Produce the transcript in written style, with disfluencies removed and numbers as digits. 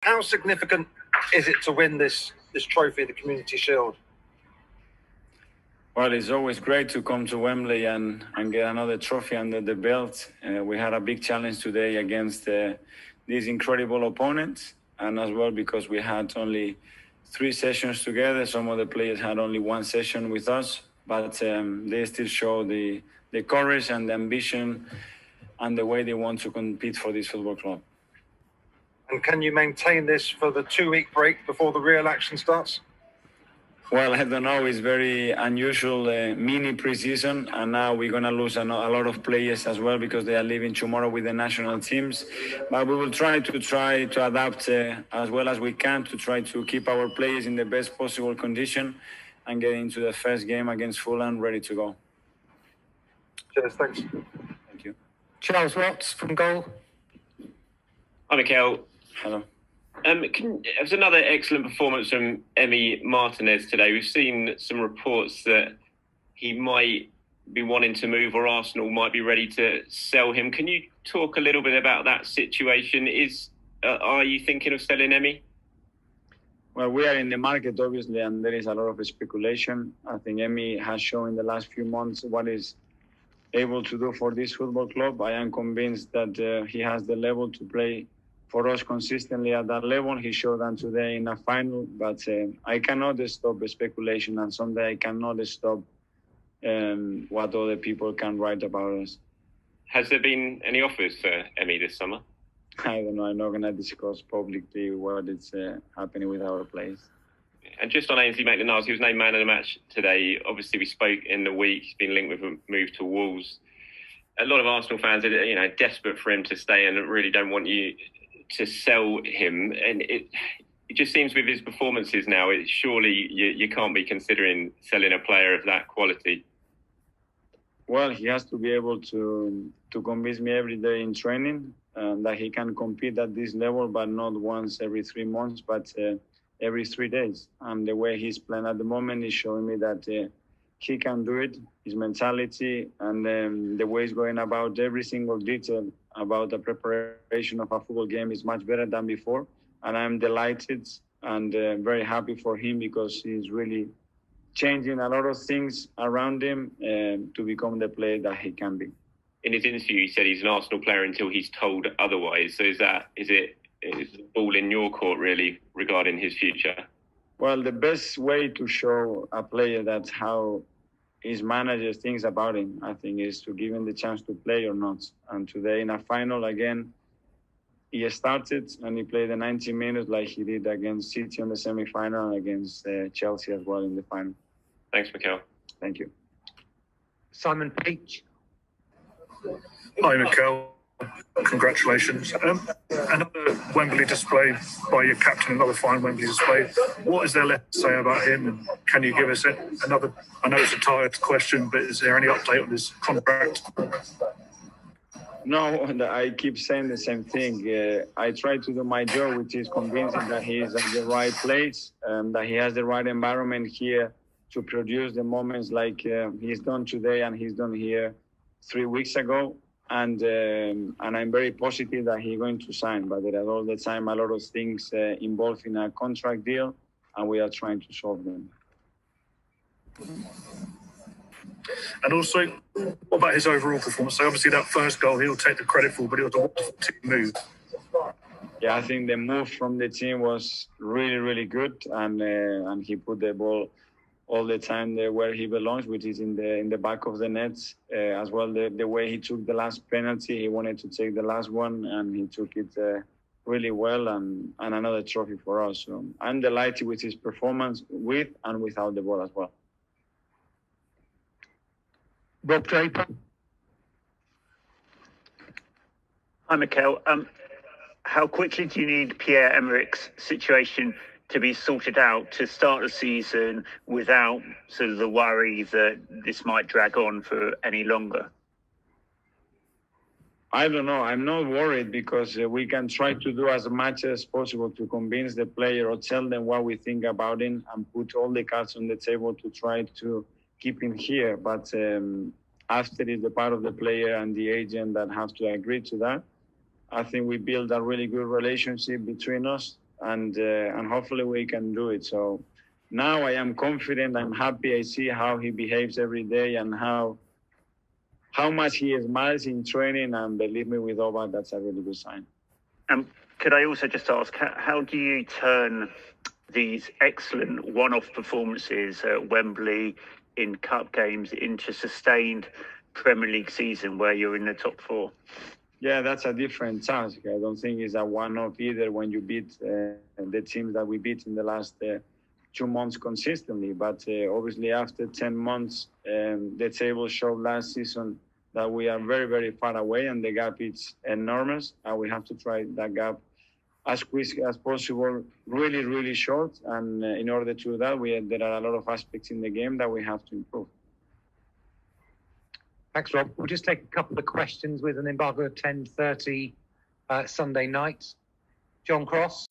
How significant is it to win this trophy, the Comuunity Shield? Well, it's always great to come to Wembley and get another trophy under the belt. We had a big challenge today against these incredible opponents, and as well because we had only 3 sessions together. Some of the players had only 1 session with us, but they still show the courage and the ambition and the way they want to compete for this football club. And can you maintain this for the 2-week break before the real action starts? Well, I don't know. It's very unusual mini pre-season, and now we're going to lose a lot of players as well because they are leaving tomorrow with the national teams. But we will try to adapt as well as we can to try to keep our players in the best possible condition and get into the first game against Fulham ready to go. Cheers, thanks. Thank you. Charles Watts from Goal. Hi, Mikel. Hello. It was another excellent performance from Emi Martinez today. We've seen some reports that he might be wanting to move, or Arsenal might be ready to sell him. Can you talk a little bit about that situation? Are you thinking of selling Emi? Well, we are in the market, obviously, and there is a lot of speculation. I think Emi has shown in the last few months what is able to do for this football club. I am convinced that he has the level to play for us consistently at that level. He showed that today in a final, but I cannot stop speculation, and someday I cannot stop what other people can write about us. Has there been any offers for Emi this summer? I don't know. I'm not going to discuss publicly what is happening with our players. And just on Ainsley Maitland-Niles, he was named man of the match today. Obviously, we spoke in the week. He's been linked with a move to Wolves. A lot of Arsenal fans are, desperate for him to stay and really don't want you to sell him, and it just seems with his performances now, surely you can't be considering selling a player of that quality. Well, he has to be able to convince me every day in training that he can compete at this level, but not once every 3 months, but every 3 days. And the way he's playing at the moment is showing me that he can do it. His mentality and the way he's going about every single detail about the preparation of a football game is much better than before. And I'm delighted and very happy for him because he's really changing a lot of things around him to become the player that he can be. In his interview, he said he's an Arsenal player until he's told otherwise. So is the ball in your court really regarding his future? Well, the best way to show a player that's how his manager thinks about him, I think, is to give him the chance to play or not. And today in a final, again, he started and he played the 90 minutes like he did against City in the semi-final and against Chelsea as well in the final. Thanks, Mikel. Thank you. Simon Peach. Hi, Mikel. Congratulations. Another Wembley display by your captain, another fine Wembley display. What is there left to say about him? And can you give us another, I know it's a tired question, but is there any update on his contract? No, I keep saying the same thing. I try to do my job, which is convincing that he is at the right place, that he has the right environment here to produce the moments like he's done today and he's done here 3 weeks ago. And I'm very positive that he's going to sign, but there are all the time a lot of things involved in a contract deal, and we are trying to solve them. And also, what about his overall performance? So obviously that first goal he'll take the credit for, but it was a wonderful team move. Yeah, I think the move from the team was really, really good, and he put the ball all the time there where he belongs, which is in the back of the nets. As well, the way he took the last penalty, he wanted to take the last one, and he took it really well, and another trophy for us. So I'm delighted with his performance with and without the ball as well. Rob Draper. Hi, Mikel. How quickly do you need Pierre-Emerick's situation to be sorted out to start the season without sort of the worry that this might drag on for any longer? I don't know. I'm not worried because we can try to do as much as possible to convince the player or tell them what we think about him and put all the cards on the table to try to keep him here. But after is the part of the player and the agent that have to agree to that. I think we built a really good relationship between us. and hopefully we can do it. So now I am confident. I'm happy. I see how he behaves every day and how much he smiles in training. And believe me, with Oba, that's a really good sign. Could I also just ask, how do you turn these excellent one-off performances at Wembley in cup games into sustained Premier League season where you're in the top four? Yeah, that's a different task. I don't think it's a one-off either when you beat the teams that we beat in the last 2 months consistently. But obviously after 10 months, the table showed last season that we are very, very far away and the gap is enormous. And we have to try that gap as quick as possible, really, really short. And in order to do that, there are a lot of aspects in the game that we have to improve. Thanks, Rob. We'll just take a couple of questions with an embargo of 10:30 Sunday night. John Cross.